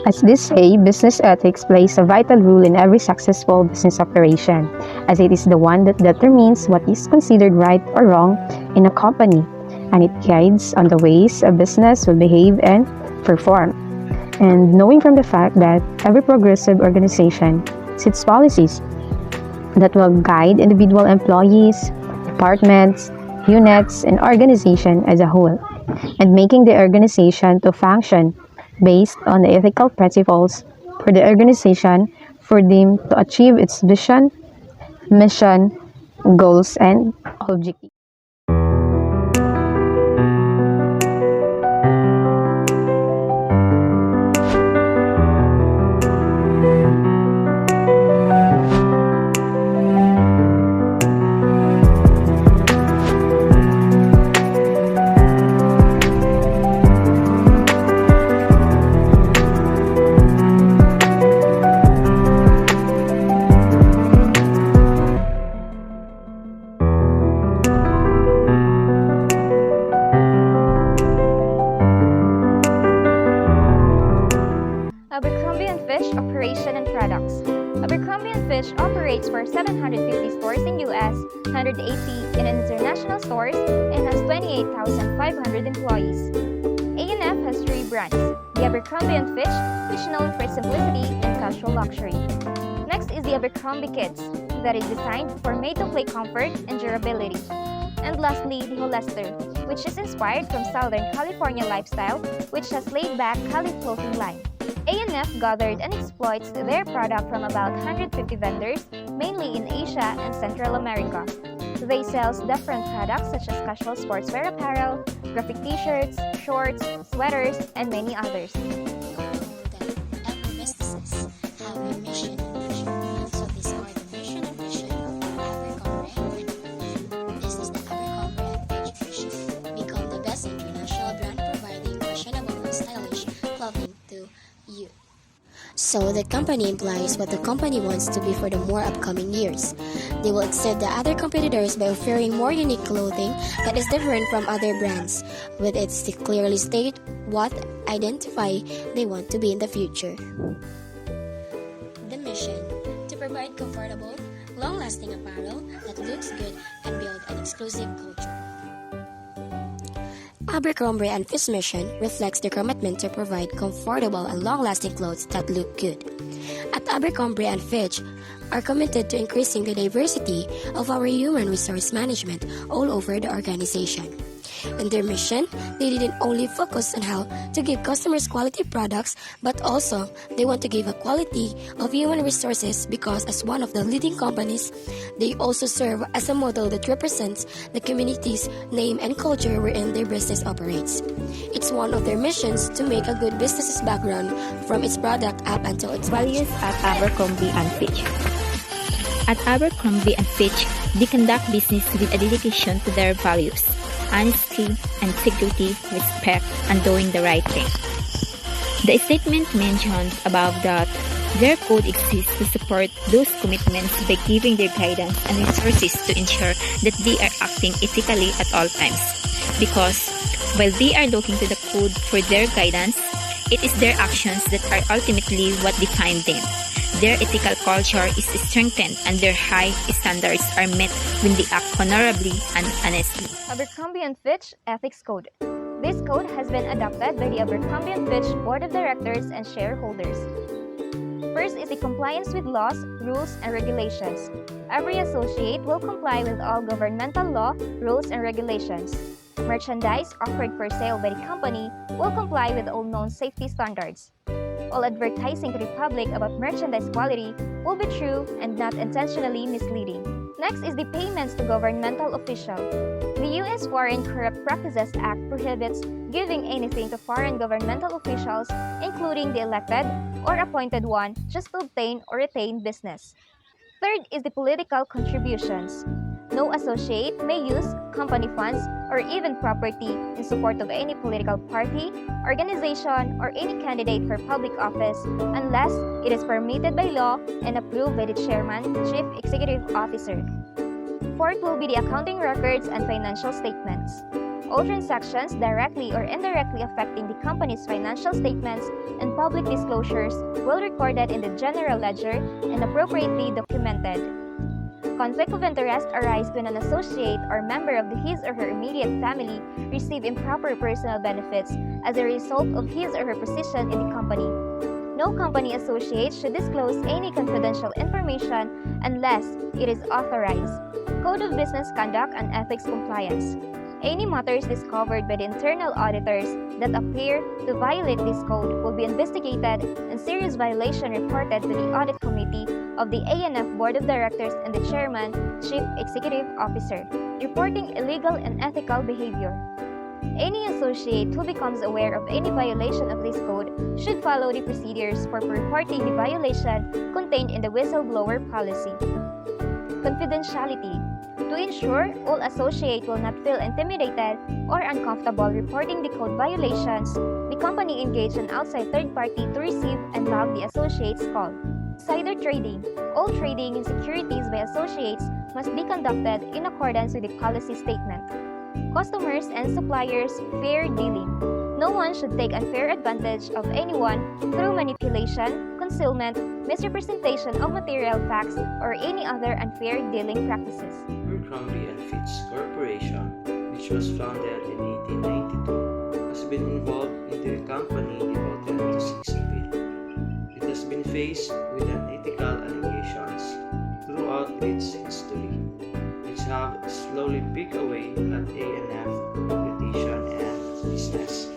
As they say, business ethics plays a vital role in every successful business operation, as it is the one that determines what is considered right or wrong in a company, and it guides on the ways a business will behave and perform. And knowing from the fact that every progressive organization sets policies that will guide individual employees, departments, units, and organization as a whole, and making the organization to function based on the ethical principles for the organization for them to achieve its vision, mission, goals, and objectives. Abercrombie and Fitch Operation and Products. Abercrombie and Fitch operates for 750 stores in US, 180 in international stores, and has 28,500 employees. A&F has three brands: the Abercrombie and Fitch, which is known for its simplicity and casual luxury. Next is the Abercrombie Kids, that is designed for made-to-play comfort and durability. And lastly, the Hollister, which is inspired from Southern California lifestyle, which has laid-back Cali clothing line. A&F gathered and exploits their product from about 150 vendors, mainly in Asia and Central America. They sell different products such as casual sportswear apparel, graphic t-shirts, shorts, sweaters, and many others. Every businesses have a mission and vision. So these are the mission and vision of Abercrombie and Fitch. This is the Abercrombie and Fitch vision. Become the best international brand providing fashionable and stylish clothing to you. So the company implies what the company wants to be for the more upcoming years. They will exceed the other competitors by offering more unique clothing that is different from other brands, with it clearly state what identify they want to be in the future. The mission: to provide comfortable, long-lasting apparel that looks good and build an exclusive culture. Abercrombie and Fitch mission reflects their commitment to provide comfortable and long-lasting clothes that look good. At Abercrombie and Fitch are committed to increasing the diversity of our human resource management all over the organization. In their mission, they didn't only focus on how to give customers quality products, but also they want to give a quality of human resources because as one of the leading companies, they also serve as a model that represents the community's name and culture wherein their business operates. It's one of their missions to make a good business's background from its product up until its Values at Abercrombie and Fitch. At Abercrombie and Fitch, they conduct business with a dedication to their values: honesty, integrity, respect, and doing the right thing. The statement mentioned above that their code exists to support those commitments by giving their guidance and resources to ensure that they are acting ethically at all times. Because while they are looking to the code for their guidance, it is their actions that are ultimately what define them. Their ethical culture is strengthened and their high standards are met when they act honorably and honestly. Abercrombie and Fitch Ethics Code. This code has been adopted by the Abercrombie and Fitch Board of Directors and shareholders. First is the compliance with laws, rules, and regulations. Every associate will comply with all governmental law, rules, and regulations. Merchandise offered for sale by the company will comply with all known safety standards. All advertising to the public about merchandise quality will be true and not intentionally misleading. Next is the payments to governmental officials. The U.S. Foreign Corrupt Practices Act prohibits giving anything to foreign governmental officials, including the elected or appointed one, just to obtain or retain business. Third is the political contributions. No associate may use company funds or even property in support of any political party, organization, or any candidate for public office unless it is permitted by law and approved by the chairman, chief executive officer. Fourth will be the accounting records and financial statements. All transactions directly or indirectly affecting the company's financial statements and public disclosures will be recorded in the general ledger and appropriately documented. Conflict of interest arises when an associate or member of his or her immediate family receive improper personal benefits as a result of his or her position in the company. No company associate should disclose any confidential information unless it is authorized. Code of Business Conduct and Ethics Compliance. Any matters discovered by the internal auditors that appear to violate this code will be investigated and serious violation reported to the Audit Committee of the ANF Board of Directors and the Chairman, Chief Executive Officer. Reporting illegal and ethical behavior. Any associate who becomes aware of any violation of this code should follow the procedures for reporting the violation contained in the whistleblower policy. Confidentiality. To ensure all associates will not feel intimidated or uncomfortable reporting the code violations, the company engaged an outside third party to receive and log the associate's call. Insider trading. All trading in securities by associates must be conducted in accordance with the policy statement. Customers and suppliers fair dealing. No one should take unfair advantage of anyone through manipulation, concealment, misrepresentation of material facts, or any other unfair dealing practices. Abercrombie and Fitch Corporation, which was founded in 1892, has been involved into a company devoted to sex appeal. It has been faced with unethical allegations throughout its history, which have slowly picked away at ANF reputation and business.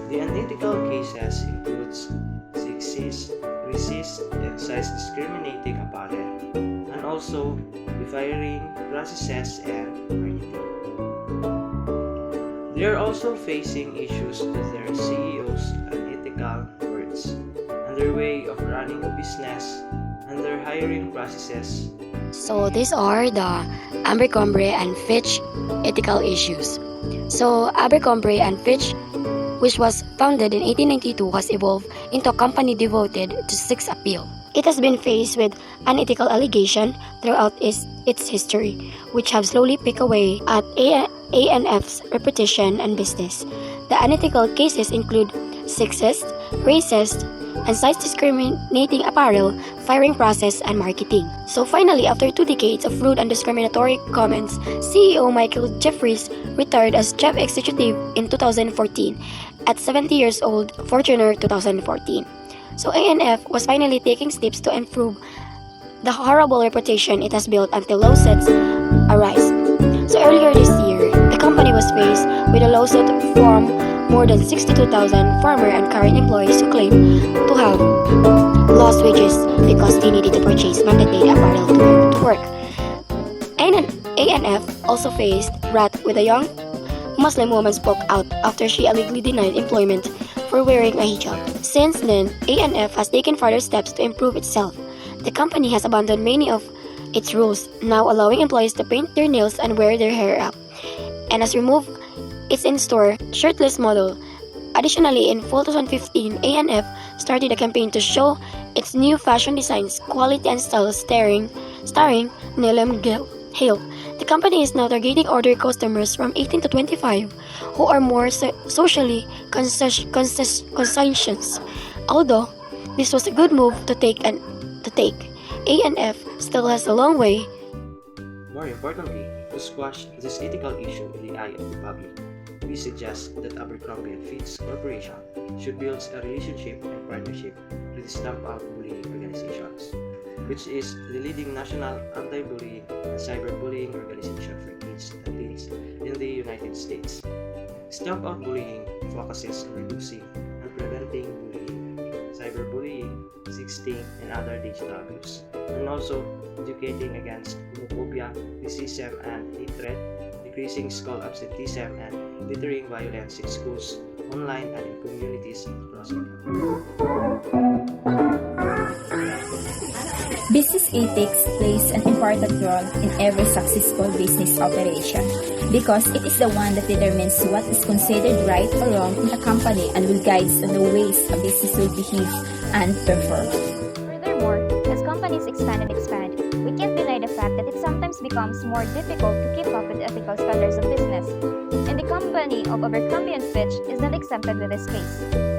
The unethical cases includes sexist, racist, and size-discriminating apparel, and also the firing processes and marketing. They are also facing issues with their CEO's unethical words, and their way of running a business, and their hiring processes. So these are the Abercrombie and Fitch ethical issues. So Abercrombie and Fitch, which was founded in 1892, has evolved into a company devoted to sex appeal. It has been faced with unethical allegations throughout its history, which have slowly picked away at ANF's reputation and business. The unethical cases include sexist, racist, and size-discriminating apparel, firing process, and marketing. So finally, after 2 decades of rude and discriminatory comments, CEO Michael Jeffries retired as chief executive in 2014 at 70 years old, Fortuner 2014. So ANF was finally taking steps to improve the horrible reputation it has built until lawsuits arise. So earlier this year, the company was faced with a lawsuit from more than 62,000 former and current employees who claim to have lost wages because they needed to purchase mandatory apparel to work. ANF also faced wrath with a young Muslim woman spoke out after she allegedly denied employment for wearing a hijab. Since then, ANF has taken further steps to improve itself. The company has abandoned many of its rules, now allowing employees to paint their nails and wear their hair up, and has removed its in-store shirtless model. Additionally, in fall 2015, ANF started a campaign to show its new fashion designs, quality, and style starring Nilam Hale. The company is now targeting older customers from 18 to 25 who are more socially conscientious. Although this was a good move to take, ANF still has a long way. More importantly, to squash this ethical issue in the eye of the public, we suggest that Abercrombie and Fitch Corporation should build a relationship and partnership with the Stamp Out Bullying organizations, which is the leading national anti-bullying and cyberbullying organization for kids and teens in the United States. Stamp Out Bullying focuses on reducing and preventing bullying, cyberbullying, sexting, and other digital abuse, and also educating against homophobia, racism, and hatred, decreasing school absenteeism, and deterring violence in schools, online, and in communities across India. Business ethics plays an important role in every successful business operation because it is the one that determines what is considered right or wrong in a company and will guide on the ways a business will behave and perform. Furthermore, as companies expand, we can't deny the fact that it sometimes it becomes more difficult to keep up with ethical standards of business. And the company of Abercrombie and Fitch is not exempted with this case.